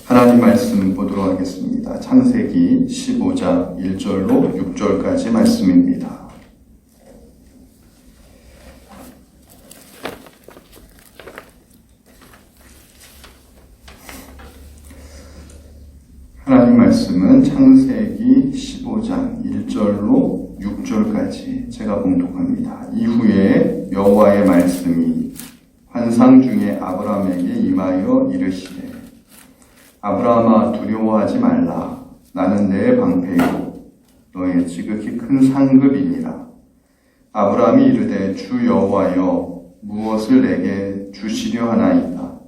하나님 말씀 보도록 하겠습니다. 창세기 15장 1절로 6절까지 말씀입니다. 하나님 말씀은 창세기 15장 1절로 6절까지 제가 봉독합니다. 이후에 여호와의 말씀이 환상 중에 아브라함에게 임하여 이르시되 아브라함아 두려워하지 말라. 나는 내 방패요 너의 지극히 큰 상급이니라. 아브라함이 이르되 주 여호와여 무엇을 내게 주시려 하나이까.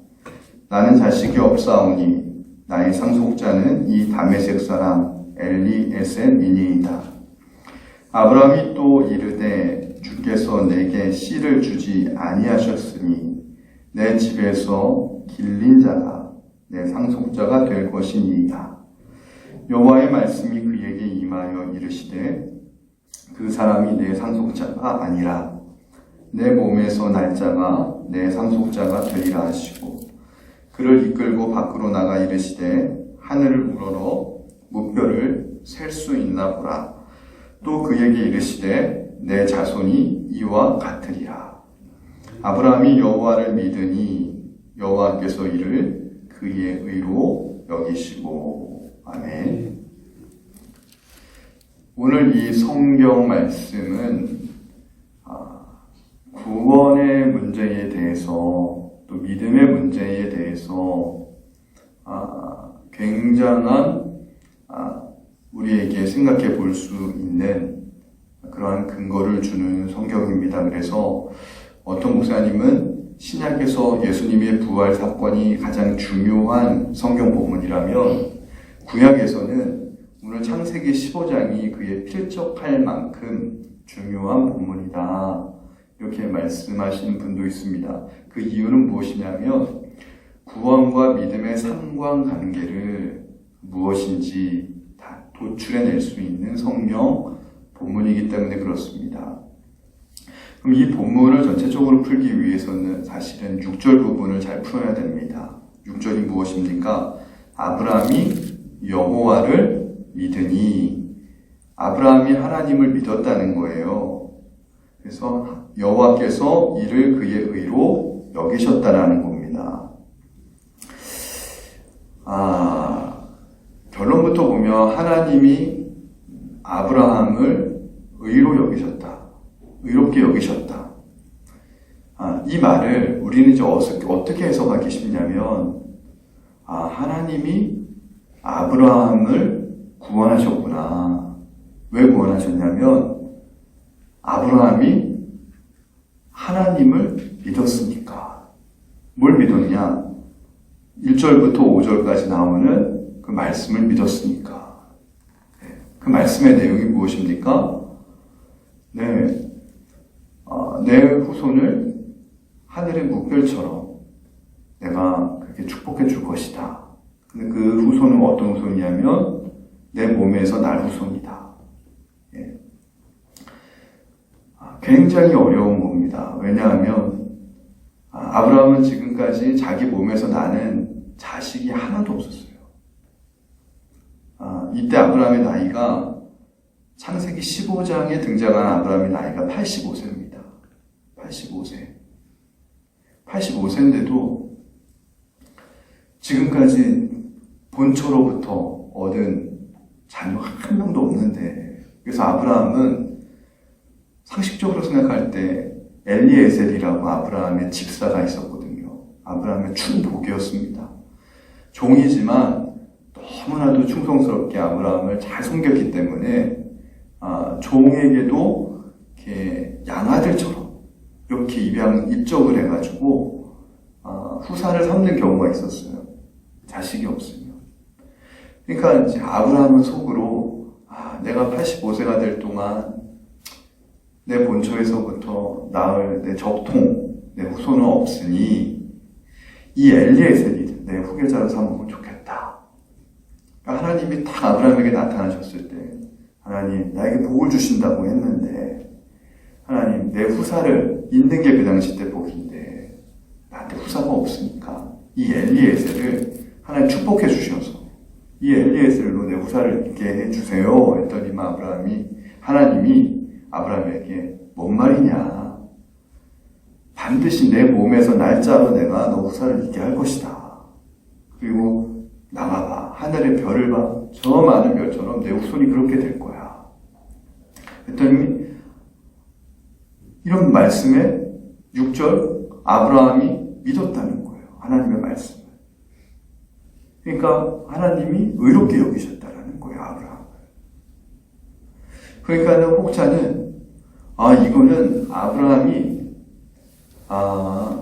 나는 자식이 없사오니 나의 상속자는 이 다메섹 사람 엘리에셀이니이다. 아브라함이 또 이르되 주께서 내게 씨를 주지 아니하셨으니 내 집에서 길린 자가 내 상속자가 될 것이니이다. 여호와의 말씀이 그에게 임하여 이르시되 그 사람이 내 상속자가 아니라 내 몸에서 날 자가 내 상속자가 되리라 하시고 그를 이끌고 밖으로 나가 이르시되 하늘을 우러러 무뼈를 셀 수 있나 보라. 또 그에게 이르시되 내 자손이 이와 같으리라. 아브라함이 여호와를 믿으니 여호와께서 이를 그의 의로 여기시고. 아멘. 오늘 이 성경 말씀은 구원의 문제에 대해서 또 믿음의 문제에 대해서 굉장한 우리에게 생각해 볼 수 있는 그러한 근거를 주는 성경입니다. 그래서 어떤 목사님은 신약에서 예수님의 부활 사건이 가장 중요한 성경 본문이라면 구약에서는 오늘 창세기 15장이 그에 필적할 만큼 중요한 본문이다. 이렇게 말씀하시는 분도 있습니다. 그 이유는 무엇이냐면 구원과 믿음의 상관관계를 무엇인지 다 도출해낼 수 있는 성경 본문이기 때문에 그렇습니다. 그럼 이 본문을 전체적으로 풀기 위해서는 사실은 6절 부분을 잘 풀어야 됩니다. 6절이 무엇입니까? 아브라함이 여호와를 믿으니. 아브라함이 하나님을 믿었다는 거예요. 그래서 여호와께서 이를 그의 의로 여기셨다라는 겁니다. 결론부터 보면 하나님이 아브라함을 의로 여기셨다. 의롭게 여기셨다. 이 말을 우리는 이제 어떻게 해석하기 쉽냐면, 하나님이 아브라함을 구원하셨구나. 왜 구원하셨냐면, 아브라함이 하나님을 믿었으니까. 뭘 믿었냐? 1절부터 5절까지 나오는 그 말씀을 믿었으니까. 그 말씀의 내용이 무엇입니까? 내 후손을 하늘의 무별처럼 내가 그렇게 축복해 줄 것이다. 근데 그 후손은 어떤 후손이냐면 내 몸에서 날 후손이다. 굉장히 어려운 겁니다. 왜냐하면 아브라함은 지금까지 자기 몸에서 나는 자식이 하나도 없었어요. 이때 아브라함의 나이가 창세기 15장에 등장한 아브라함의 나이가 85세입니다. 85세인데도 지금까지 본처로부터 얻은 자녀 한 명도 없는데, 그래서 아브라함은 상식적으로 생각할 때 엘리에셀이라고 아브라함의 집사가 있었거든요. 아브라함의 충복이었습니다. 종이지만 너무나도 충성스럽게 아브라함을 잘 섬겼기 때문에 종에게도 이렇게 양아들처럼 이렇게 입적을 해가지고 후사를 삼는 경우가 있었어요. 자식이 없으면. 그러니까 이제 아브라함은 속으로 내가 85세가 될 동안 내 본처에서부터 낳을 내 적통, 내 후손은 없으니 이 엘리에셀이 내 후계자로 삼으면 좋겠다. 그러니까 하나님이 딱 아브라함에게 나타나셨을 때 하나님 나에게 복을 주신다고 했는데 하나님 내 후사를 잇는 게 그 당시 때 복인데 나한테 후사가 없으니까 이 엘리에셀을 하나님 축복해 주셔서 이 엘리에셀로 내 후사를 있게 해주세요 했더니 하나님이 아브라함에게 뭔 말이냐, 반드시 내 몸에서 날짜로 내가 너 후사를 있게 할 것이다. 그리고 나가봐, 하늘의 별을 봐, 저 많은 별처럼 내 후손이 그렇게 될 거야. 했더니 이런 말씀에 6절 아브라함이 믿었다는 거예요. 하나님의 말씀을. 그러니까 하나님이 의롭게 여기셨다라는 거예요, 아브라함을. 그러니까 혹자는 이거는 아브라함이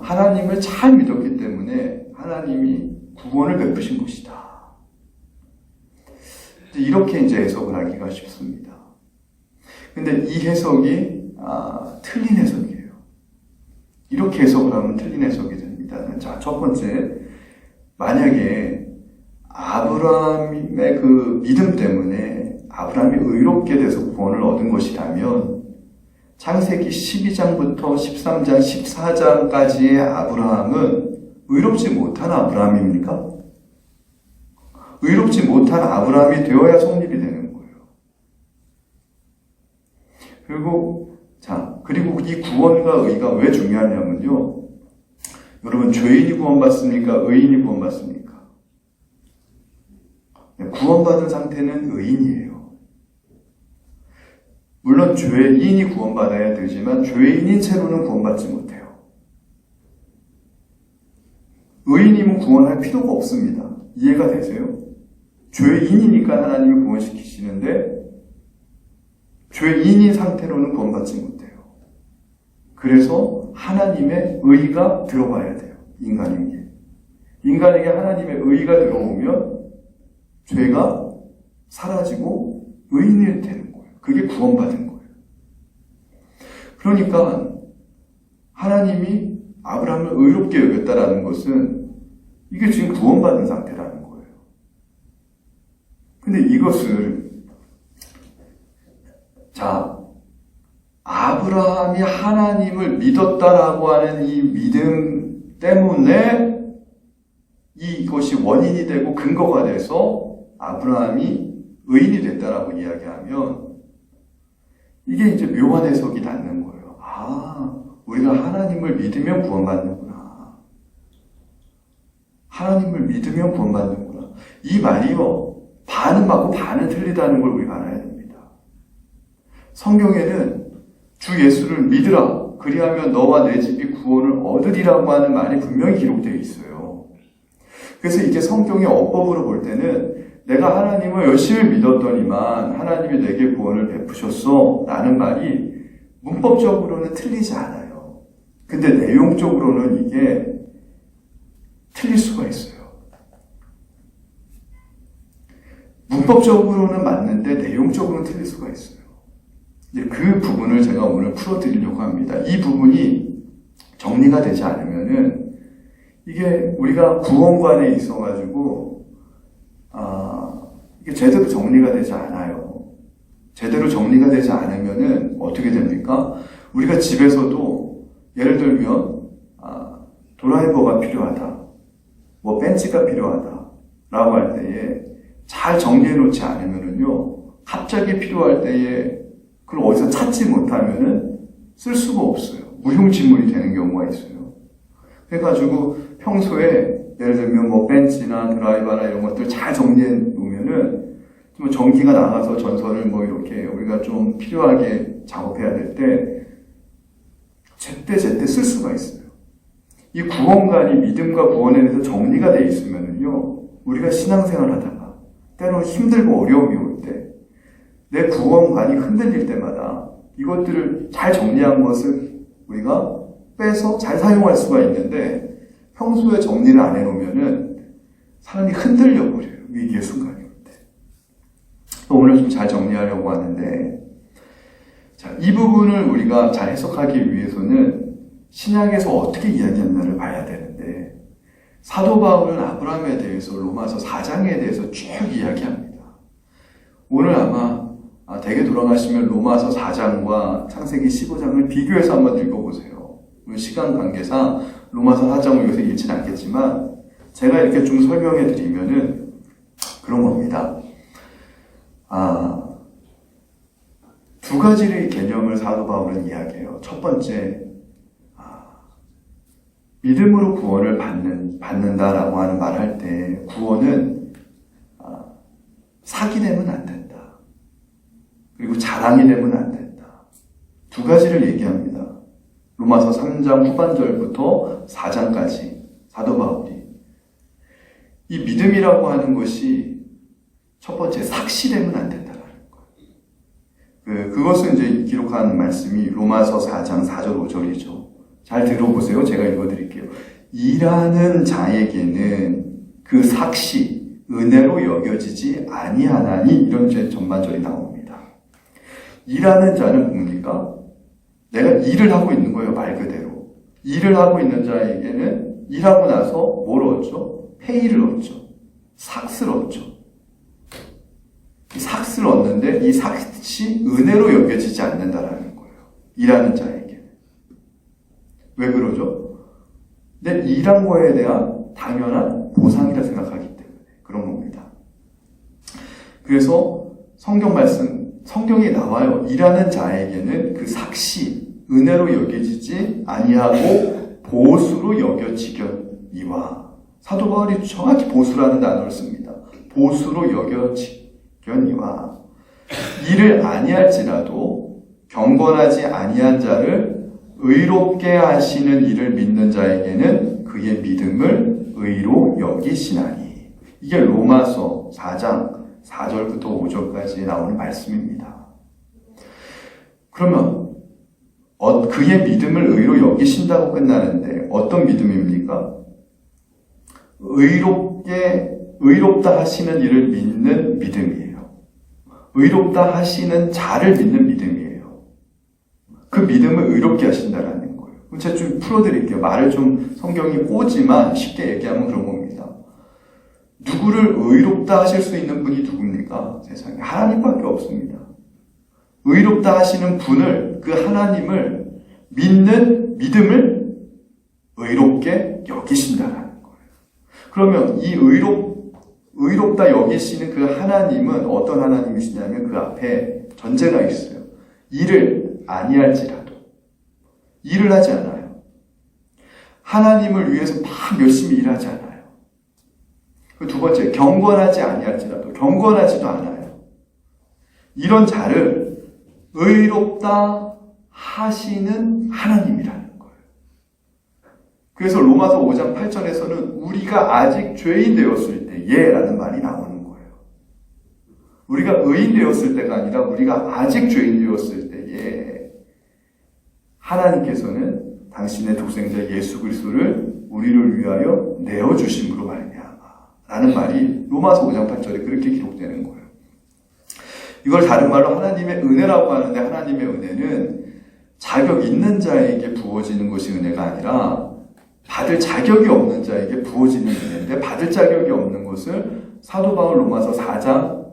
하나님을 잘 믿었기 때문에 하나님이 구원을 베푸신 것이다. 이렇게 이제 해석을 하기가 쉽습니다. 근데 이 해석이 틀린 해석이에요. 이렇게 해석을 하면 틀린 해석이 됩니다. 자, 첫 번째, 만약에 아브라함의 그 믿음 때문에 아브라함이 의롭게 돼서 구원을 얻은 것이라면 창세기 12장부터 13장, 14장까지의 아브라함은 의롭지 못한 아브라함입니까? 의롭지 못한 아브라함이 되어야 성립이 되는 거예요. 그리고 이 구원과 의가 왜 중요하냐면요. 여러분, 죄인이 구원받습니까? 의인이 구원받습니까? 구원받은 상태는 의인이에요. 물론 죄인이 구원받아야 되지만 죄인인 채로는 구원받지 못해요. 의인이면 구원할 필요가 없습니다. 이해가 되세요? 죄인이니까 하나님이 구원시키시는데 죄인인 상태로는 구원받지 못해요. 그래서 하나님의 의가 들어와야 돼요. 인간에게 하나님의 의가 들어오면 죄가 사라지고 의인이 되는 거예요. 그게 구원받은 거예요. 그러니까 하나님이 아브라함을 의롭게 여겼다라는 것은 이게 지금 구원받은 상태라는 거예요. 근데 이것을 아브라함이 하나님을 믿었다라고 하는 이 믿음 때문에 이것이 원인이 되고 근거가 돼서 아브라함이 의인이 됐다라고 이야기하면 이게 이제 묘한 해석이 닿는 거예요. 우리가 하나님을 믿으면 구원받는구나. 하나님을 믿으면 구원받는구나. 이 말이요, 반은 맞고 반은 틀리다는 걸 우리가 알아야 됩니다. 성경에는 주 예수를 믿으라, 그리하면 너와 내 집이 구원을 얻으리라고 하는 말이 분명히 기록되어 있어요. 그래서 이게 성경의 어법으로 볼 때는 내가 하나님을 열심히 믿었더니만 하나님이 내게 구원을 베푸셨어 라는 말이 문법적으로는 틀리지 않아요. 근데 내용적으로는 이게 틀릴 수가 있어요. 문법적으로는 맞는데 내용적으로는 틀릴 수가 있어요. 그 부분을 제가 오늘 풀어드리려고 합니다. 이 부분이 정리가 되지 않으면은 이게 우리가 구원관에 있어가지고 이게 제대로 정리가 되지 않아요. 제대로 정리가 되지 않으면은 어떻게 됩니까? 우리가 집에서도 예를 들면 드라이버가 필요하다, 뭐 벤치가 필요하다 라고 할 때에 잘 정리해 놓지 않으면은요, 갑자기 필요할 때에 그걸 어디서 찾지 못하면은 쓸 수가 없어요. 무용지물이 되는 경우가 있어요. 그래가지고 평소에 예를 들면 뭐 벤치나 드라이버나 이런 것들 잘 정리해 놓으면은 좀 전기가 나가서 전선을 뭐 이렇게 우리가 좀 필요하게 작업해야 될 때 제때 쓸 수가 있어요. 이 구원관이 믿음과 구원에 대해서 정리가 돼 있으면은요, 우리가 신앙생활 하다가 때로 힘들고 어려움이 올 때 내 구원관이 흔들릴 때마다 이것들을 잘 정리한 것을 우리가 빼서 잘 사용할 수가 있는데 평소에 정리를 안 해놓으면은 사람이 흔들려 버려요. 위기의 순간이 올 때. 오늘 좀 잘 정리하려고 하는데, 이 부분을 우리가 잘 해석하기 위해서는 신약에서 어떻게 이야기했나를 봐야 되는데, 사도 바울은 아브라함에 대해서 로마서 4장에 대해서 쭉 이야기합니다. 오늘 아마 댁에 돌아가시면 로마서 4장과 창세기 15장을 비교해서 한번 읽어보세요. 시간 관계상 로마서 4장을 여기서 읽지는 않겠지만 제가 이렇게 좀 설명해 드리면은 그런 겁니다. 두 가지의 개념을 사도 바울은 이야기해요. 첫 번째, 믿음으로 구원을 받는다라고 하는 말할 때 구원은 사기되면 안 된다. 그리고 자랑이 되면 안 된다. 두 가지를 얘기합니다. 로마서 3장 후반절부터 4장까지 사도 바울이 이 믿음이라고 하는 것이 첫 번째 삭시되면 안 된다라는 거예요. 그것을 이제 기록한 말씀이 로마서 4장 4절 5절이죠. 잘 들어보세요. 제가 읽어드릴게요. 일하는 자에게는 그 삭시 은혜로 여겨지지 아니하나니 이런 전반절이 나옵니다. 일하는 자는 뭡니까? 내가 일을 하고 있는 거예요. 말 그대로. 일을 하고 있는 자에게는 일하고 나서 뭘 얻죠? 페이를 얻죠. 삭스를 얻죠. 이 삭스를 얻는데 이 삭시 은혜로 여겨지지 않는다라는 거예요. 일하는 자에게. 왜 그러죠? 내 일한 거에 대한 당연한 보상이라 생각하기 때문에 그런 겁니다. 그래서 성경에 나와요. 일하는 자에게는 그 삭시, 은혜로 여겨지지 아니하고 보수로 여겨지려니와. 사도 바울이 정확히 보수라는 단어를 씁니다. 보수로 여겨지려니와. 일을 아니할지라도 경건하지 아니한 자를 의롭게 하시는 이를 믿는 자에게는 그의 믿음을 의로 여기시나니. 이게 로마서 4장 4절부터 5절까지 나오는 말씀입니다. 그러면 그의 믿음을 의로 여기신다고 끝나는데 어떤 믿음입니까? 의롭다 하시는 이를 믿는 믿음이에요. 의롭다 하시는 자를 믿는 믿음이에요. 그 믿음을 의롭게 하신다라는 거예요. 제가 좀 풀어드릴게요. 말을 좀 성경이 꼬지만 쉽게 얘기하면 그런 겁니다. 누구를 의롭다 하실 수 있는 분이 누굽니까? 세상에 하나님밖에 없습니다. 의롭다 하시는 분을, 그 하나님을 믿는 믿음을 의롭게 여기신다라는 거예요. 그러면 이 의롭다 여기시는 그 하나님은 어떤 하나님이시냐면 그 앞에 전제가 있어요. 일을 아니할지라도 일을 하지 않아요. 하나님을 위해서 막 열심히 일하지 않아요. 두 번째, 경건하지 아니할지라도 경건하지도 않아요. 이런 자를 의롭다 하시는 하나님이라는 거예요. 그래서 로마서 5장 8절에서는 우리가 아직 죄인 되었을 때에 라는 말이 나오는 거예요. 우리가 의인 되었을 때가 아니라 우리가 아직 죄인 되었을 때에 하나님께서는 당신의 독생자 예수 그리스도를 우리를 위하여 내어주심으로 말미암아 라는 말이 로마서 5장 8절에 그렇게 기록되는 거예요. 이걸 다른 말로 하나님의 은혜라고 하는데 하나님의 은혜는 자격 있는 자에게 부어지는 것이 은혜가 아니라 받을 자격이 없는 자에게 부어지는 은혜인데 받을 자격이 없는 것을 사도 바울 로마서 4장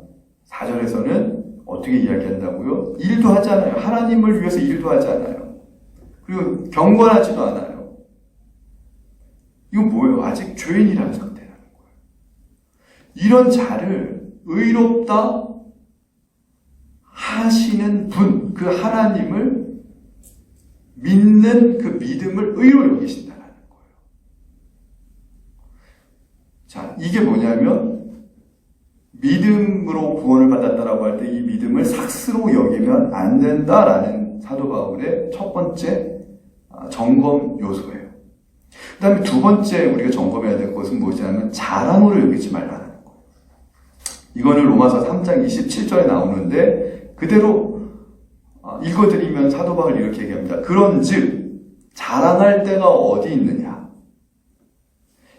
4절에서는 어떻게 이야기한다고요? 일도 하지 않아요. 하나님을 위해서 일도 하지 않아요. 그리고 경건하지도 않아요. 이건 뭐예요? 아직 죄인이라는 상태라는 거예요. 이런 자를 의롭다 하시는 분, 그 하나님을 믿는 그 믿음을 의로 여기신다는 거예요. 자, 이게 뭐냐면 믿음으로 구원을 받았다라고 할 때 이 믿음을 삭스로 여기면 안 된다라는 사도 바울의 첫 번째 점검 요소예요. 그 다음에 두 번째 우리가 점검해야 될 것은 무엇이냐면 자랑으로 여기지 말라는 거예요. 이거는 로마서 3장 27절에 나오는데 그대로 읽어드리면 사도 바울이 이렇게 얘기합니다. 그런즉 자랑할 데가 어디 있느냐.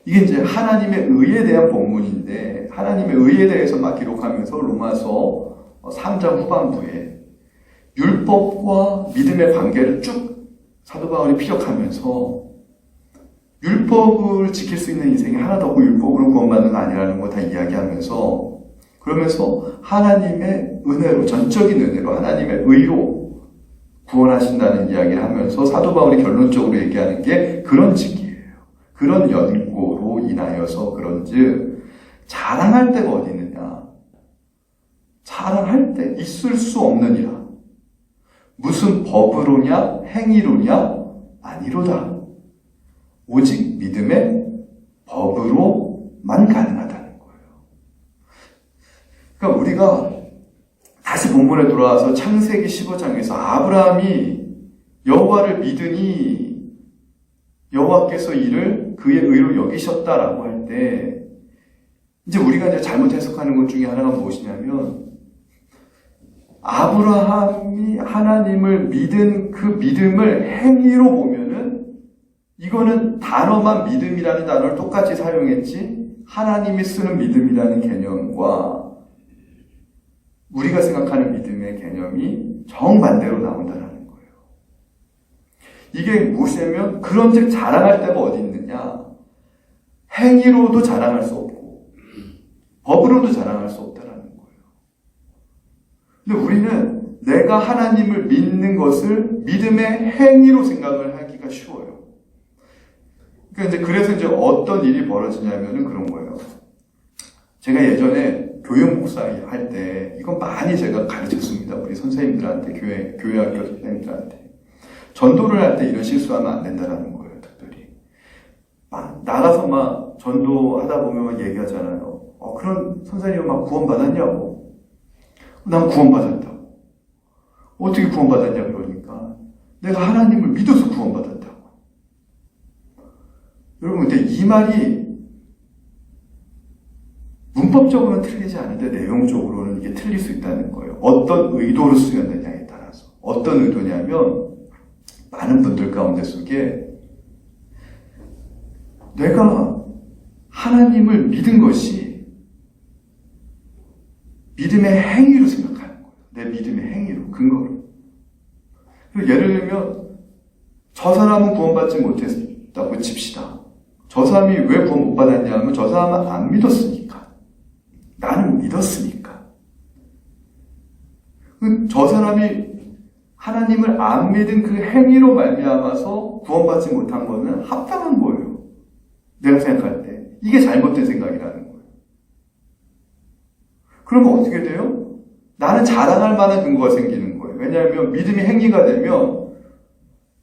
이게 이제 하나님의 의에 대한 본문인데 하나님의 의에 대해서 막 기록하면서 로마서 3장 후반부에 율법과 믿음의 관계를 쭉 사도 바울이 피력하면서 율법을 지킬 수 있는 인생이 하나도 없고 율법으로 구원받는 거 아니라는 거 다 이야기하면서 그러면서 하나님의 은혜로 전적인 은혜로 하나님의 의로 구원하신다는 이야기를 하면서 사도 바울이 결론적으로 얘기하는 게 그런 직이에요. 그런 연고로 인하여서 그런즉 자랑할 데가 어디 있느냐. 자랑할 데 있을 수 없느니라. 무슨 법으로냐 행위로냐 아니로다. 오직 믿음의 법으로만 가능하다는 거예요. 그러니까 우리가 다시 본문에 돌아와서 창세기 15장에서 아브라함이 여호와를 믿으니 여호와께서 이를 그의 의로 여기셨다라고 할 때 이제 우리가 이제 잘못 해석하는 것 중에 하나가 무엇이냐면 아브라함이 하나님을 믿은 그 믿음을 행위로 보면은 이거는 단어만 믿음이라는 단어를 똑같이 사용했지 하나님이 쓰는 믿음이라는 개념과 우리가 생각하는 믿음의 개념이 정반대로 나온다는 거예요. 이게 무엇이냐면 그런즉 자랑할 데가 어디 있느냐. 행위로도 자랑할 수 없고 법으로도 자랑할 수 없다는 거예요. 근데 우리는 내가 하나님을 믿는 것을 믿음의 행위로 생각을 하기가 쉬워요. 그러니까 그래서 이제 어떤 일이 벌어지냐면은 그런 거예요. 제가 예전에 교육 목사 할 때 이건 많이 제가 가르쳤습니다. 우리 선생님들한테 교회 학교 선생님들한테 전도를 할 때 이런 실수하면 안 된다는 거예요. 특별히 막 나가서 막 전도하다 보면 막 얘기하잖아요. 그런 선생님 막 구원 받았냐고. 난 구원 받았다고. 어떻게 구원 받았냐 그러니까 내가 하나님을 믿어서 구원 받았다고. 여러분 근데 이 말이 문법적으로는 틀리지 않은데 내용적으로는 이게 틀릴 수 있다는 거예요. 어떤 의도로 쓰였느냐에 따라서. 어떤 의도냐면 많은 분들 가운데 속에 내가 하나님을 믿은 것이 믿음의 행위로 생각하는 거예요. 내 믿음의 행위로, 근거로. 예를 들면 저 사람은 구원받지 못했다고 칩시다. 저 사람이 왜 구원 못 받았냐 하면 저 사람은 안 믿었으니까. 나는 믿었으니까. 저 사람이 하나님을 안 믿은 그 행위로 말미암아서 구원받지 못한 거는 합당한 거예요. 내가 생각할 때. 이게 잘못된 생각이라는 거예요. 그러면 어떻게 돼요? 나는 자랑할 만한 근거가 생기는 거예요. 왜냐하면 믿음이 행위가 되면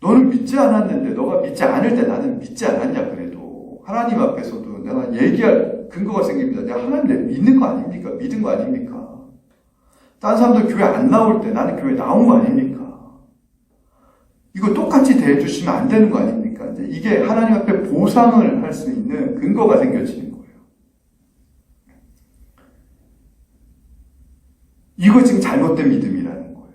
너는 믿지 않았는데 너가 믿지 않을 때 나는 믿지 않았냐 그래도 하나님 앞에서도 내가 얘기할 근거가 생깁니다. 내가 하나님 믿는 거 아닙니까? 믿은 거 아닙니까? 다른 사람들 교회 안 나올 때 나는 교회 나온 거 아닙니까? 이거 똑같이 대해주시면 안 되는 거 아닙니까? 이제 이게 하나님 앞에 보상을 할 수 있는 근거가 생겨지는 거예요. 이거 지금 잘못된 믿음이라는 거예요.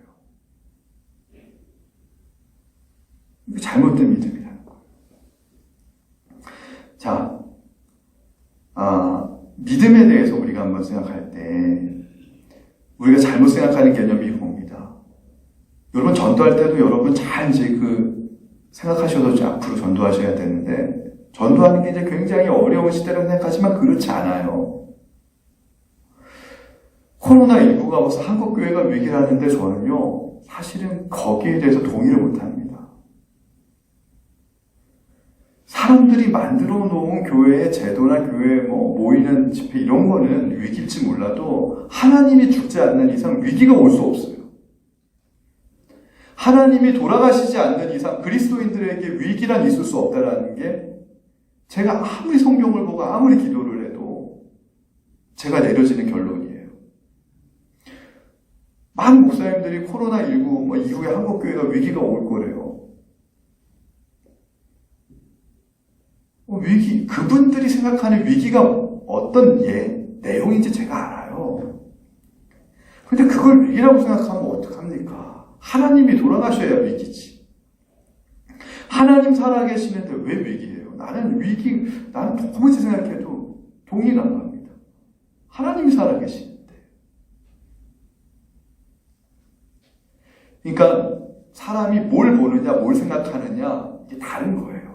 이거 잘못된 믿음이라는 거예요. 자, 믿음에 대해서 우리가 한번 생각할 때 우리가 잘못 생각하는 개념이 이겁니다. 여러분 전도할 때도 여러분 잘 이제 생각하셔서 앞으로 전도하셔야 되는데 전도하는 게 이제 굉장히 어려운 시대라고 생각하지만 그렇지 않아요. 코로나19가 와서 한국교회가 위기라는데 저는요 사실은 거기에 대해서 동의를 못합니다. 사람들이 만들어 놓은 교회의 제도나 교회에 모이는 집회 이런 거는 위기일지 몰라도 하나님이 죽지 않는 이상 위기가 올 수 없어요. 하나님이 돌아가시지 않는 이상 그리스도인들에게 위기란 있을 수 없다는 게 제가 아무리 성경을 보고 아무리 기도를 해도 제가 내려지는 결론이에요. 많은 목사님들이 코로나19 이후에 한국교회가 위기가 올 거래요. 위기, 그분들이 생각하는 위기가 어떤 내용인지 제가 알아요. 근데 그걸 위기라고 생각하면 어떡합니까? 하나님이 돌아가셔야 위기지. 하나님 살아계시는데 왜 위기예요? 나는 도무지 생각해도 동의가 안 갑니다. 하나님이 살아계시는데. 그러니까 사람이 뭘 보느냐, 뭘 생각하느냐 이게 다른 거예요.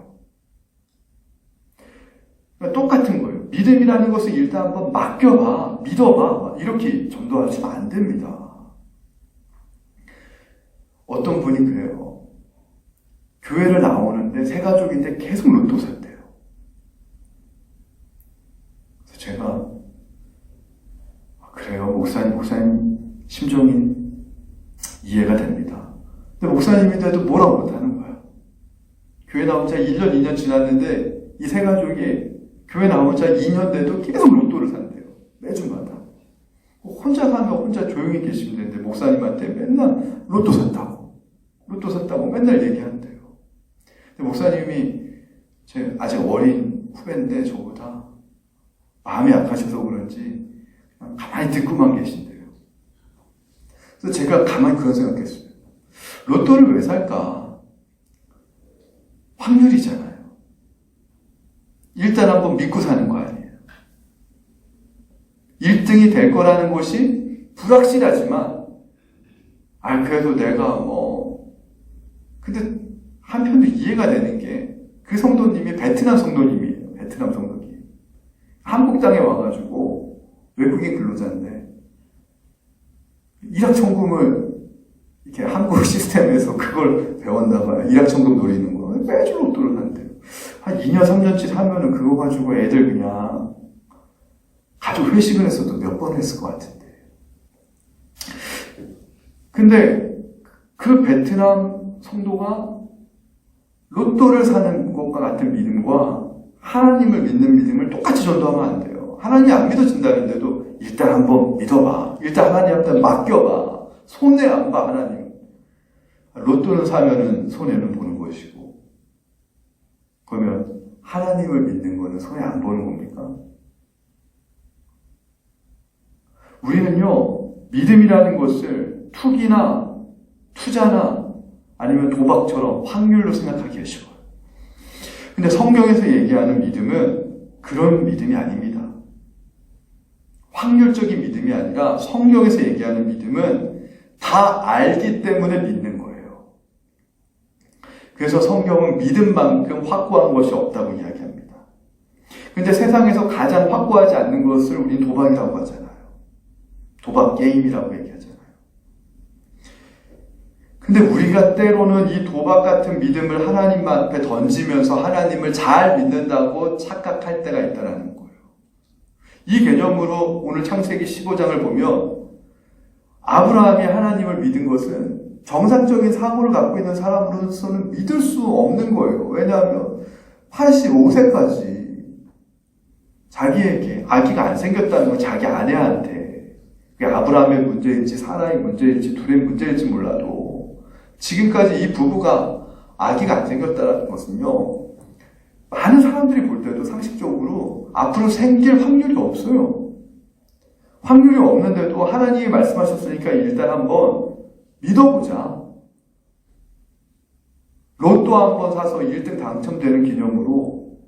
똑같은 거예요. 믿음이라는 것을 일단 한번 맡겨봐, 믿어봐 이렇게 전도하시면 안 됩니다. 어떤 분이 그래요. 교회를 나오는데 새 가족인데 계속 로또 샀대요. 제가 그래요, 목사님 심정이 이해가 됩니다. 근데 목사님인데도 뭐라고 못하는 거야. 교회 나온 지 1년, 2년 지났는데 이 세 가족이 교회 나온 지 2년 돼도 계속 로또를 산대요. 매주마다. 혼자 가면 혼자 조용히 계시면 되는데 목사님한테 맨날 로또 샀다고 맨날 얘기한대요. 근데 목사님이 제 아직 어린 후배인데 저보다 마음이 약하셔서 그런지 그냥 가만히 듣고만 계신대요. 그래서 제가 가만히 그런 생각했어요. 로또를 왜 살까? 확률이잖아요. 일단 한번 믿고 사는 거 아니에요. 1등이 될 거라는 것이 불확실하지만, 그래도 내가 근데 한편도 이해가 되는 게, 그 성도님이 베트남 성도님이에요. 베트남 성도님. 한국 땅에 와가지고, 외국인 근로자인데, 일확천금을, 이렇게 한국 시스템에서 그걸 배웠나봐요. 일확천금 노리는 거. 매주 로또를 산대요. 한 2년, 3년치 사면은 그거 가지고 애들 그냥, 가족 회식을 했어도 몇 번 했을 것 같은데. 근데 그 베트남 성도가 로또를 사는 것과 같은 믿음과 하나님을 믿는 믿음을 똑같이 전도하면 안 돼요. 하나님이 안 믿어진다는데도 일단 한번 믿어봐. 일단 하나님한테 맡겨봐. 손해 안 봐, 하나님. 로또는 사면은 손해는 보는 것이고. 그러면 하나님을 믿는 거는 손해 안 보는 겁니까? 우리는요, 믿음이라는 것을 투기나 투자나 아니면 도박처럼 확률로 생각하기가 쉬워요. 근데 성경에서 얘기하는 믿음은 그런 믿음이 아닙니다. 확률적인 믿음이 아니라 성경에서 얘기하는 믿음은 다 알기 때문에 믿는 거예요. 그래서 성경은 믿음만큼 확고한 것이 없다고 이야기합니다. 근데 세상에서 가장 확고하지 않는 것을 우린 도박이라고 하잖아요. 도박 게임이라고 얘기하잖아요. 근데 우리가 때로는 이 도박 같은 믿음을 하나님 앞에 던지면서 하나님을 잘 믿는다고 착각할 때가 있다는 거예요. 이 개념으로 오늘 창세기 15장을 보면 아브라함이 하나님을 믿은 것은 정상적인 사고를 갖고 있는 사람으로서는 믿을 수 없는 거예요. 왜냐하면 85세까지 자기에게 아기가 안 생겼다는 건 자기 아내한테, 그게 아브라함의 문제일지 사라의 문제일지 둘의 문제일지 몰라도 지금까지 이 부부가 아기가 안 생겼다는 것은요, 많은 사람들이 볼 때도 상식적으로 앞으로 생길 확률이 없어요. 확률이 없는데도 하나님이 말씀하셨으니까 일단 한번 믿어보자. 로또 한번 사서 1등 당첨되는 기념으로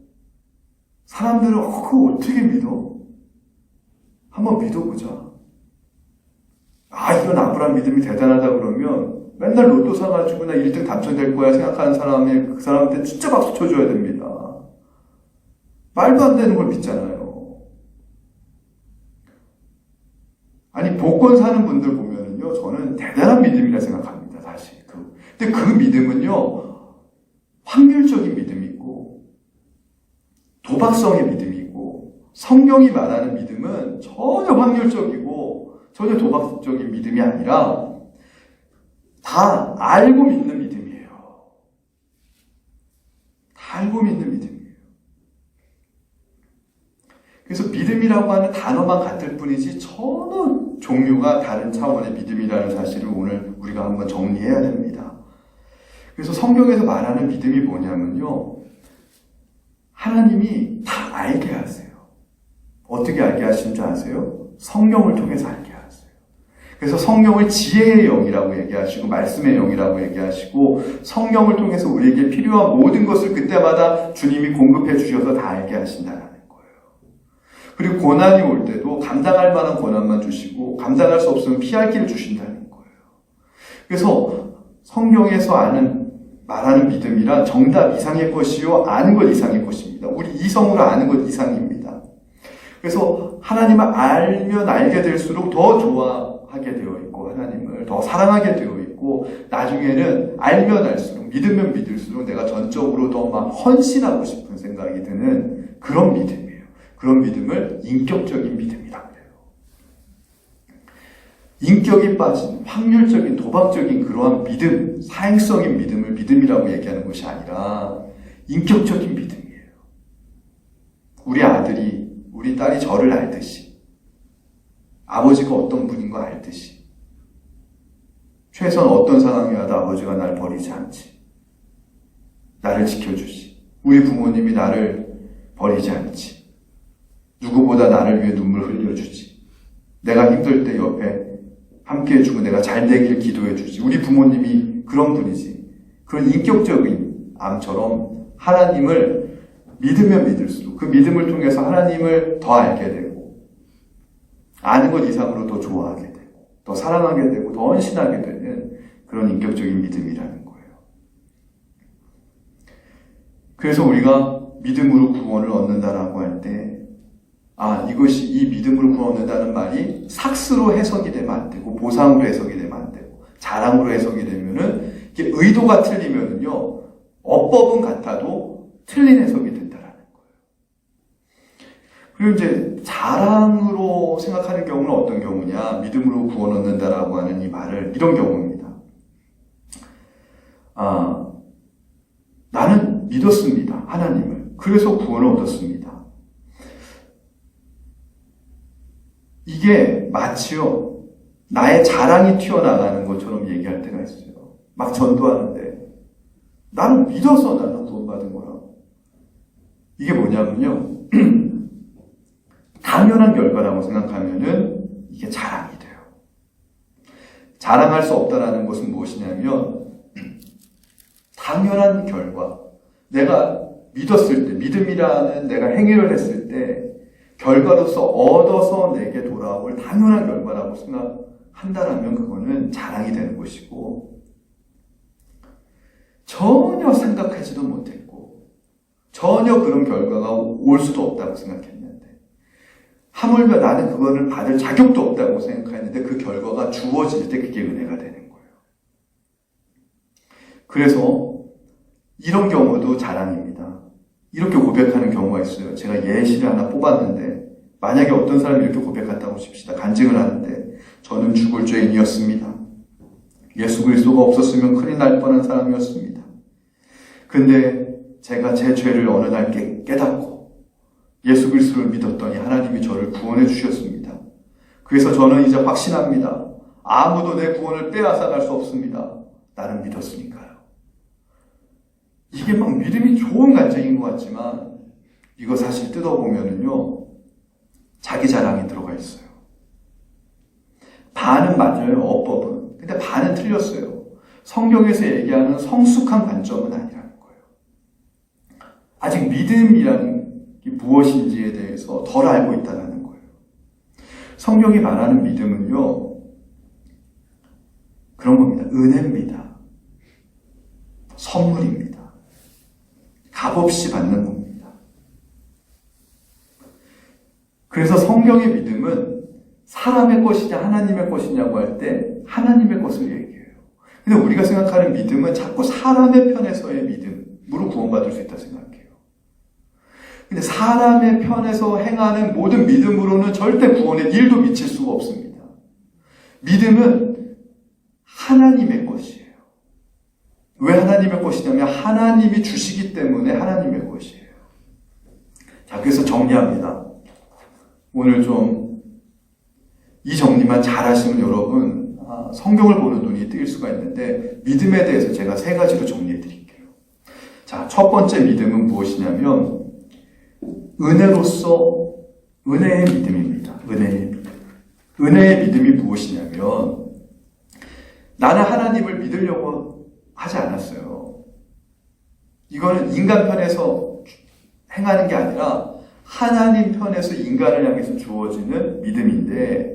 사람들은 그거 어떻게 믿어? 한번 믿어보자. 이건 아브라함 믿음이 대단하다 그러면 맨날 로또 사가지고 나 1등 당첨될 거야 생각하는 사람이 그 사람한테 진짜 박수 쳐줘야 됩니다. 말도 안 되는 걸 믿잖아요. 아니, 복권 사는 분들 보면은요, 저는 대단한 믿음이라 생각합니다, 사실. 근데 그 믿음은요, 확률적인 믿음이 있고, 도박성의 믿음이 있고, 성경이 말하는 믿음은 전혀 확률적이고, 전혀 도박적인 믿음이 아니라, 다 알고 믿는 믿음이에요. 다 알고 믿는 믿음이에요. 그래서 믿음이라고 하는 단어만 같을 뿐이지 전혀 종류가 다른 차원의 믿음이라는 사실을 오늘 우리가 한번 정리해야 됩니다. 그래서 성경에서 말하는 믿음이 뭐냐면요, 하나님이 다 알게 하세요. 어떻게 알게 하신 줄 아세요? 성경을 통해서 알게 하세요. 그래서 성경을 지혜의 영이라고 얘기하시고 말씀의 영이라고 얘기하시고 성경을 통해서 우리에게 필요한 모든 것을 그때마다 주님이 공급해 주셔서 다 알게 하신다는 거예요. 그리고 고난이 올 때도 감당할 만한 고난만 주시고 감당할 수 없으면 피할 길을 주신다는 거예요. 그래서 성경에서 말하는 믿음이란 정답 이상의 것이요, 아는 것 이상의 것입니다. 우리 이성으로 아는 것 이상입니다. 그래서 하나님을 알면 알게 될수록 더 좋아하게 되어 있고 하나님을 더 사랑하게 되어 있고 나중에는 알면 알수록 믿으면 믿을수록 내가 전적으로 더 막 헌신하고 싶은 생각이 드는 그런 믿음이에요. 그런 믿음을 인격적인 믿음이라고 해요. 인격이 빠진 확률적인 도박적인 그러한 믿음, 사행성인 믿음을 믿음이라고 얘기하는 것이 아니라 인격적인 믿음이에요. 우리 아들이, 우리 딸이 저를 알듯이, 아버지가 어떤 분인 거 알듯이, 최소한 어떤 상황이 와도 아버지가 날 버리지 않지, 나를 지켜주지, 우리 부모님이 나를 버리지 않지, 누구보다 나를 위해 눈물 흘려주지, 내가 힘들 때 옆에 함께 해주고 내가 잘 되길 기도해주지, 우리 부모님이 그런 분이지. 그런 인격적인 암처럼 하나님을 믿으면 믿을수록 그 믿음을 통해서 하나님을 더 알게 되고 아는 것 이상으로 더 좋아하게 되고 더 사랑하게 되고 더 헌신하게 되는 그런 인격적인 믿음이라는 거예요. 그래서 우리가 믿음으로 구원을 얻는다라고 할 때 이것이 이 믿음으로 구원 얻는다는 말이 삭스로 해석이 되면 안 되고 보상으로 해석이 되면 안 되고 자랑으로 해석이 되면은 이게 의도가 틀리면은요 어법은 같아도 틀린 해석이 된다라는 거예요. 그리고 이제 자랑으로 생각하는 경우는 어떤 경우냐? 믿음으로 구원 얻는다라고 하는 이 말을 이런 경우입니다. 나는 믿었습니다. 하나님을. 그래서 구원을 얻었습니다. 이게 마치요 나의 자랑이 튀어나가는 것처럼 얘기할 때가 있어요. 막 전도하는데 나는 믿어서 나는 구원받은 거라고. 이게 뭐냐면요 당연한 결과라고 생각하면은 이게 자랑이 돼요. 자랑할 수 없다라는 것은 무엇이냐면 당연한 결과, 내가 믿었을 때, 믿음이라는 내가 행위를 했을 때 결과로서 얻어서 내게 돌아올 당연한 결과라고 생각한다라면 그거는 자랑이 되는 것이고, 전혀 생각하지도 못했고 전혀 그런 결과가 올 수도 없다고 생각했는데, 하물며 나는 그거를 받을 자격도 없다고 생각했는데 그 결과가 주어질 때 그게 은혜가 되는 거예요. 그래서 이런 경우도 자랑입니다. 이렇게 고백하는 경우가 있어요. 제가 예시를 하나 뽑았는데, 만약에 어떤 사람이 이렇게 고백한다고 칩시다. 간증을 하는데, 저는 죽을 죄인이었습니다. 예수 그리스도가 없었으면 큰일 날 뻔한 사람이었습니다. 근데 제가 제 죄를 어느 날 깨닫고 예수 그리스도를 믿었더니 하나님이 저를 구원해 주셨습니다. 그래서 저는 이제 확신합니다. 아무도 내 구원을 빼앗아갈 수 없습니다. 나는 믿었으니까요. 이게 막 믿음이 좋은 간증인 것 같지만 이거 사실 뜯어보면은요 자기 자랑이 들어가 있어요. 반은 맞아요, 어법은. 근데 반은 틀렸어요. 성경에서 얘기하는 성숙한 관점은 아니라는 거예요. 아직 믿음이라는 게 무엇인지에 대해서 덜 알고 있다는 거예요. 성경이 말하는 믿음은요 그런 겁니다. 은혜입니다. 선물입니다. 값없이 받는 겁니다. 그래서 성경의 믿음은 사람의 것이냐 하나님의 것이냐고 할 때 하나님의 것을 얘기해요. 근데 우리가 생각하는 믿음은 자꾸 사람의 편에서의 믿음으로 구원받을 수 있다 생각해요. 근데 사람의 편에서 행하는 모든 믿음으로는 절대 구원에 1도 미칠 수가 없습니다. 믿음은 하나님의 것이에요. 왜 하나님의 것이냐면 하나님이 주시기 때문에 하나님의 것이에요. 자, 그래서 정리합니다. 오늘 좀 이 정리만 잘 하시면 여러분 성경을 보는 눈이 뜨일 수가 있는데, 믿음에 대해서 제가 3가지로 정리해 드릴게요. 자, 첫 번째 믿음은 무엇이냐면 은혜로서 은혜의 믿음입니다. 은혜의 믿음. 은혜의 믿음이 무엇이냐면 나는 하나님을 믿으려고 하지 않았어요. 이거는 인간 편에서 행하는 게 아니라 하나님 편에서 인간을 향해서 주어지는 믿음인데,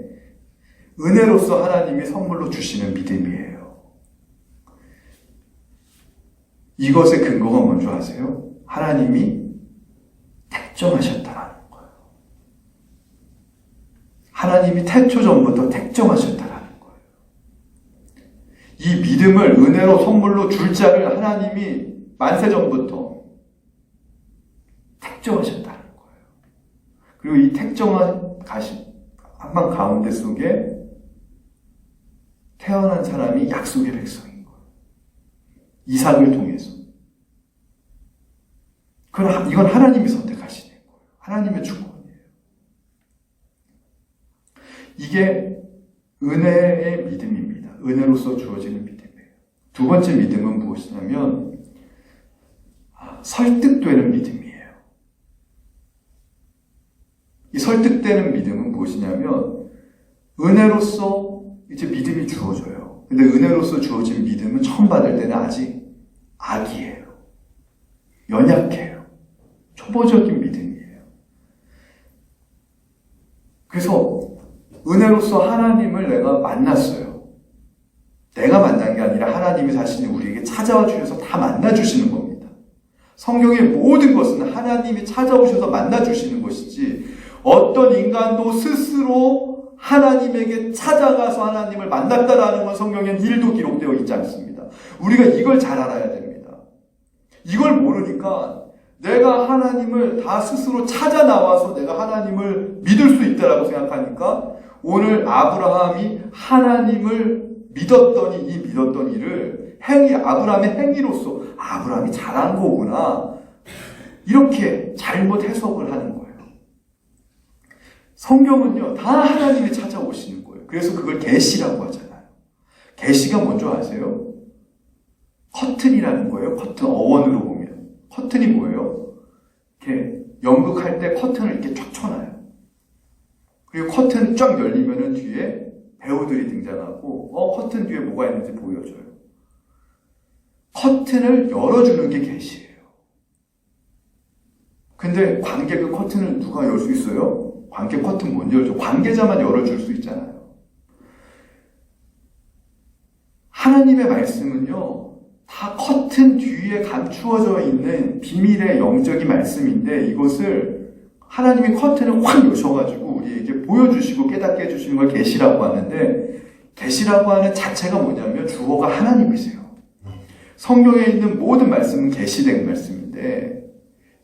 은혜로서 하나님이 선물로 주시는 믿음이에요. 이것의 근거가 뭔지 아세요? 하나님이 택정하셨다라는 거예요. 하나님이 태초 전부터 택정하셨다라는 거예요. 이 믿음을 은혜로 선물로 줄 자를 하나님이 만세 전부터 택정하셨다는 거예요. 그리고 이 택정한 한방 가운데 속에 태어난 사람이 약속의 백성인 거예요. 이삭을 통해서. 이건 하나님이 선택하시는 거예요. 하나님의 축복이에요. 이게 은혜의 믿음입니다. 은혜로서 주어지는 믿음이에요. 두 번째 믿음은 무엇이냐면 설득되는 믿음이에요. 이 설득되는 믿음은 무엇이냐면 은혜로서 이제 믿음이 주어져요. 근데 은혜로서 주어진 믿음은 처음 받을 때는 아직 악이에요. 연약해요. 초보적인 믿음이에요. 그래서 은혜로서 하나님을 내가 만났어요. 내가 만난 게 아니라 하나님이 자신이 우리에게 찾아와 주셔서 다 만나주시는 겁니다. 성경의 모든 것은 하나님이 찾아오셔서 만나주시는 것이지 어떤 인간도 스스로 하나님에게 찾아가서 하나님을 만났다라는 건 성경엔 1도 기록되어 있지 않습니다. 우리가 이걸 잘 알아야 됩니다. 이걸 모르니까 내가 하나님을 다 스스로 찾아 나와서 내가 하나님을 믿을 수 있다라고 생각하니까 오늘 아브라함이 하나님을 믿었더니 이 믿었던 일을 아브라함의 행위로서 아브라함이 잘한 거구나 이렇게 잘못 해석을 하는 거예요. 성경은요 다 하나님이 찾아오시는 거예요. 그래서 그걸 계시라고 하잖아요. 계시가 뭔지 아세요? 커튼이라는 거예요. 커튼 어원으로 보면 커튼이 뭐예요? 이렇게 연극할 때 커튼을 이렇게 쫙 쳐놔요. 그리고 커튼 쫙 열리면은 뒤에 배우들이 등장하고 커튼 뒤에 뭐가 있는지 보여줘요. 커튼을 열어주는 게 계시예요. 근데 관객은 커튼을 누가 열 수 있어요? 관객 커튼 못 열죠. 관계자만 열어줄 수 있잖아요. 하나님의 말씀은요 다 커튼 뒤에 감추어져 있는 비밀의 영적인 말씀인데 이것을 하나님이 커튼을 확 여셔가지고 우리에게 보여주시고 깨닫게 해주시는 걸 계시라고 하는데 계시라고 하는 자체가 뭐냐면 주어가 하나님이세요. 성경에 있는 모든 말씀은 계시된 말씀인데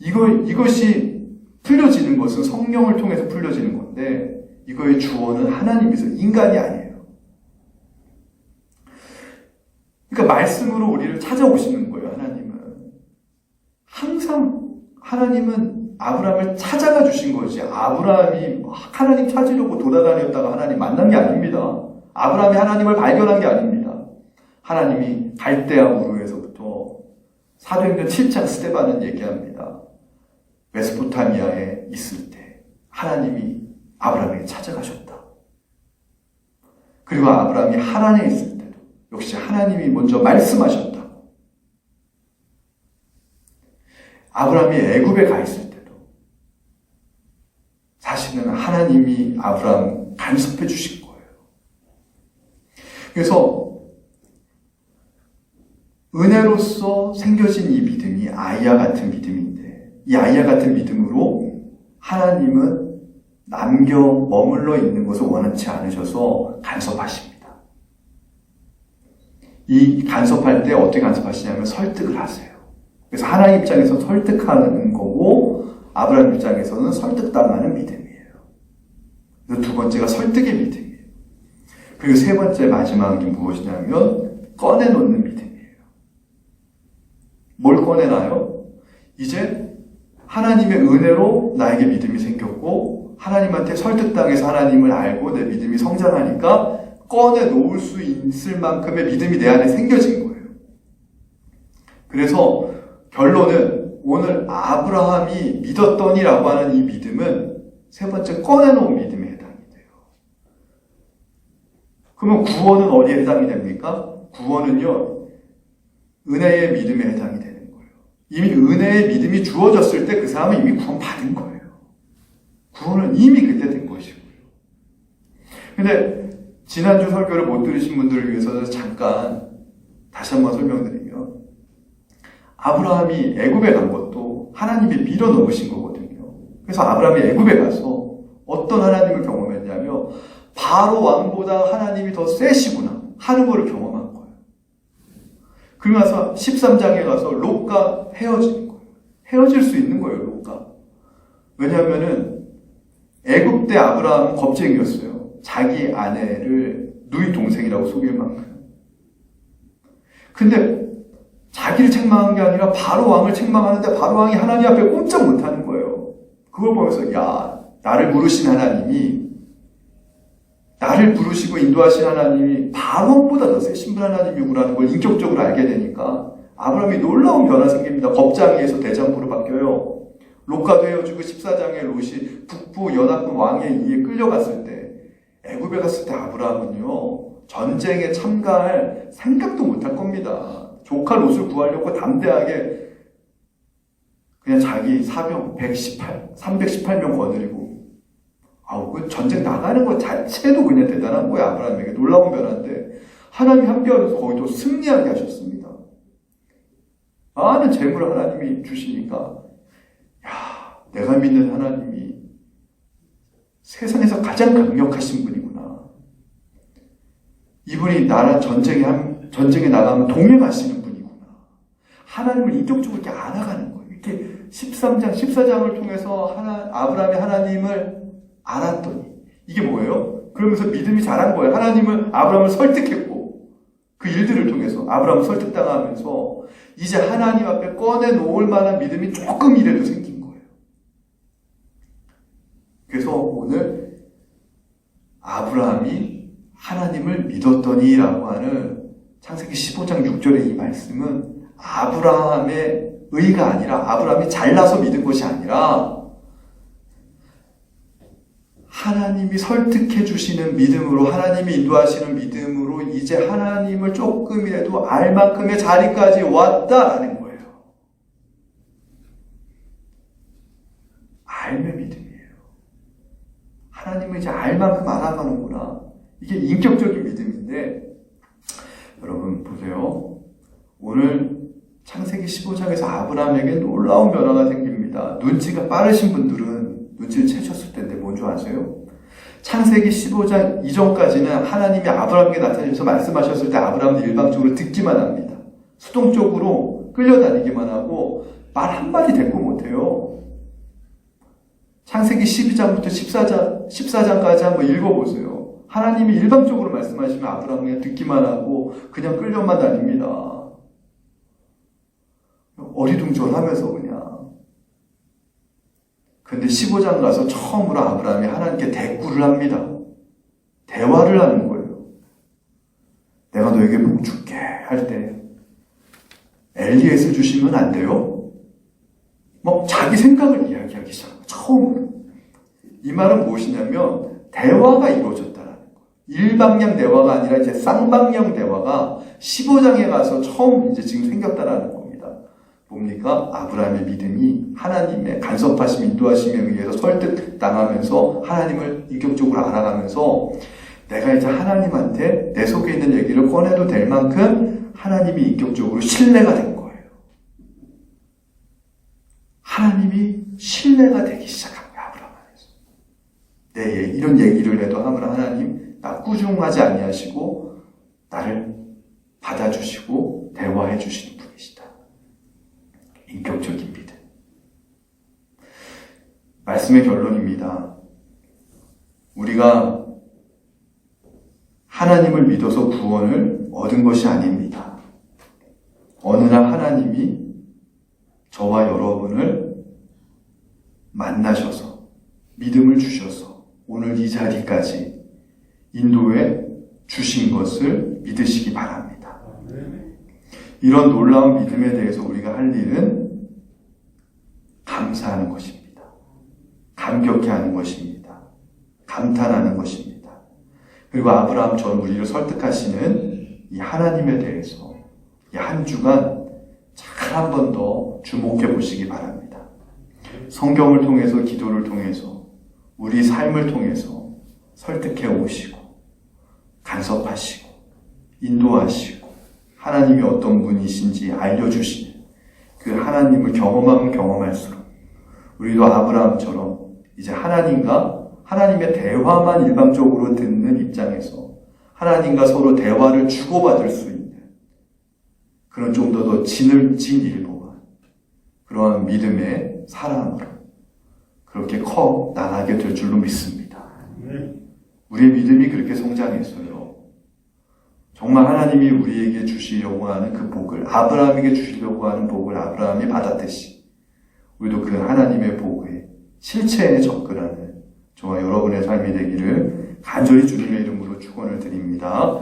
이것이 풀려지는 것은 성령을 통해서 풀려지는 건데 이거의 주어는 하나님이세요. 인간이 아니에요. 그러니까 말씀으로 우리를 찾아오시는 거예요. 하나님은. 항상 하나님은 아브라함을 찾아가 주신 거지 아브라함이 하나님 찾으려고 돌아다녔다가 하나님 만난 게 아닙니다. 아브라함이 하나님을 발견한 게 아닙니다. 하나님이 갈대아 우르에서부터 사도행전 7장 스데반은 얘기합니다. 메소포타미아에 있을 때 하나님이 아브라함에게 찾아가셨다. 그리고 아브라함이 하란에 있을 때도 역시 하나님이 먼저 말씀하셨다. 아브라함이 애굽에 가 있을 때도 사실은 하나님이 아브라함 간섭해 주신 거예요. 그래서 은혜로서 생겨진 이 믿음이 아이야 같은 믿음인데 이 아이야 같은 믿음으로 하나님은 머물러 있는 것을 원하지 않으셔서 간섭하십니다. 이 간섭할 때 어떻게 간섭하시냐면 설득을 하세요. 그래서 하나님 입장에서 설득하는 거고 아브라함 입장에서는 설득당하는 믿음이에요. 그래서 두 번째가 설득의 믿음이에요. 그리고 세 번째 마지막이 무엇이냐면 꺼내놓는 믿음이에요. 뭘 꺼내나요? 이제 하나님의 은혜로 나에게 믿음이 생겼고 하나님한테 설득당해서 하나님을 알고 내 믿음이 성장하니까 꺼내놓을 수 있을 만큼의 믿음이 내 안에 생겨진 거예요. 그래서 결론은 오늘 아브라함이 믿었더니라고 하는 이 믿음은 세 번째 꺼내놓은 믿음에 해당이 돼요. 그러면 구원은 어디에 해당이 됩니까? 구원은요 은혜의 믿음에 해당이 되는 거예요. 이미 은혜의 믿음이 주어졌을 때 그 사람은 이미 구원 받은 거예요. 구원은 이미 그때 된 것이고요. 근데 지난주 설교를 못 들으신 분들을 위해서 잠깐 다시 한번 설명드리면 아브라함이 애굽에 간 것도 하나님이 밀어넣으신 거거든요. 그래서 아브라함이 애굽에 가서 어떤 하나님을 경험했냐면 바로 왕보다 하나님이 더 세시구나 하는 것을 경험한 거예요. 그러고 나서 13장에 가서 롯과 헤어지는 거예요. 헤어질 수 있는 거예요, 롯과. 왜냐하면은 애굽 때 아브라함은 겁쟁이였어요. 자기 아내를 누이 동생이라고 속일 만큼. 근데 자기를 책망한 게 아니라 바로 왕을 책망하는데 바로 왕이 하나님 앞에 꼼짝 못하는 거예요. 그걸 보면서 야, 나를 부르신 하나님이, 나를 부르시고 인도하신 하나님이 바로보다 더 세신 분 하나님이구라는 걸 인격적으로 알게 되니까 아브라함이 놀라운 변화 생깁니다. 겁장이에서 대장부로 바뀌어요. 롯과도 헤어지고 14장의 롯이 북부 연합군 왕의 이에 끌려갔을 때, 애굽에 갔을 때 아브라함은요, 전쟁에 참가할 생각도 못할 겁니다. 조카 롯을 구하려고 담대하게 그냥 자기 사병 318명 거느리고, 그 전쟁 나가는 것 자체도 그냥 대단한 거야. 아브라함에게 놀라운 변화인데 하나님이 함께하면서 거기도 승리하게 하셨습니다. 많은 재물을 하나님이 주시니까, 야, 내가 믿는 하나님이 세상에서 가장 강력하신 분이구나. 이분이 나랑 전쟁에 나가면 동행하시는 분이구나. 하나님을 인격적으로 이렇게 알아가는 거예요. 이렇게 13장, 14장을 통해서 아브라함이 하나님을 알았더니, 이게 뭐예요? 그러면서 믿음이 자란 거예요. 하나님은 아브라함을 설득했고, 그 일들을 통해서 아브라함을 설득당하면서 이제 하나님 앞에 꺼내놓을 만한 믿음이 조금이라도 생긴 거예요. 그래서 오늘 아브라함이 하나님을 믿었더니 라고 하는 창세기 15장 6절의 이 말씀은 아브라함의 의가 아니라, 아브라함이 잘나서 믿은 것이 아니라 하나님이 설득해 주시는 믿음으로, 하나님이 인도하시는 믿음으로 이제 하나님을 조금이라도 알 만큼의 자리까지 왔다라는 거예요. 알매 믿음이에요. 하나님을 이제 알 만큼 알아가는구나. 이게 인격적인 믿음인데, 여러분 보세요. 오늘 창세기 15장에서 아브라함에게 놀라운 변화가 생깁니다. 눈치가 빠르신 분들은 눈치를 채셨을 텐데 뭔 줄 아세요? 창세기 15장 이전까지는 하나님이 아브라함에게 나타나셔서 말씀하셨을 때 아브라함은 일방적으로 듣기만 합니다. 수동적으로 끌려다니기만 하고 말 한마디 대꾸 못해요. 창세기 12장부터 14장까지 한번 읽어보세요. 하나님이 일방적으로 말씀하시면 아브라함은 그냥 듣기만 하고 그냥 끌려만 다닙니다. 어리둥절하면서 그냥. 근데 15장 가서 처음으로 아브라함이 하나님께 대꾸를 합니다. 대화를 하는 거예요. 내가 너에게 복 줄게 할 때 엘리에스 주시면 안 돼요? 자기 생각을 이야기하기 시작해요. 처음으로. 이 말은 무엇이냐면 대화가 이루어졌다라는 거예요. 일방향 대화가 아니라 이제 쌍방향 대화가 15장에 가서 처음 이제 지금 생겼다라는 겁니다. 뭡니까? 아브라함의 믿음이 하나님의 간섭하심, 인도하심에 의해서 설득당하면서 하나님을 인격적으로 알아가면서 내가 이제 하나님한테 내 속에 있는 얘기를 꺼내도 될 만큼 하나님이 인격적으로 신뢰가 된 거예요. 하나님이 신뢰가 되기 시작한 거예요. 아브라함 안에서. 이런 얘기를 해도 하나님 나 꾸중하지 아니하시고 나를 받아주시고 대화해 주시는 분이시다. 인격적인 믿음. 말씀의 결론입니다. 우리가 하나님을 믿어서 구원을 얻은 것이 아닙니다. 어느 날 하나님이 저와 여러분을 만나셔서 믿음을 주셔서 오늘 이 자리까지 인도해 주신 것을 믿으시기 바랍니다. 이런 놀라운 믿음에 대해서 우리가 할 일은 감사하는 것입니다. 감격해 하는 것입니다. 감탄하는 것입니다. 그리고 아브라함처럼 우리를 설득하시는 이 하나님에 대해서 이 한 주간 잘 한 번 더 주목해 보시기 바랍니다. 성경을 통해서, 기도를 통해서, 우리 삶을 통해서 설득해 오시고 간섭하시고 인도하시고 하나님이 어떤 분이신지 알려주시는 그 하나님을 경험하면 경험할수록 우리도 아브라함처럼 이제 하나님의 대화만 일방적으로 듣는 입장에서 하나님과 서로 대화를 주고받을 수 있는 그런 좀 더 진일보한 그러한 믿음의 사랑으로 그렇게 커 나가게 될 줄로 믿습니다. 우리의 믿음이 그렇게 성장했어요. 정말 하나님이 우리에게 주시려고 하는 그 복을, 아브라함에게 주시려고 하는 복을 아브라함이 받았듯이 우리도 그 하나님의 복의 실체에 접근하는 저와 여러분의 삶이 되기를 간절히 주님의 이름으로 축원을 드립니다.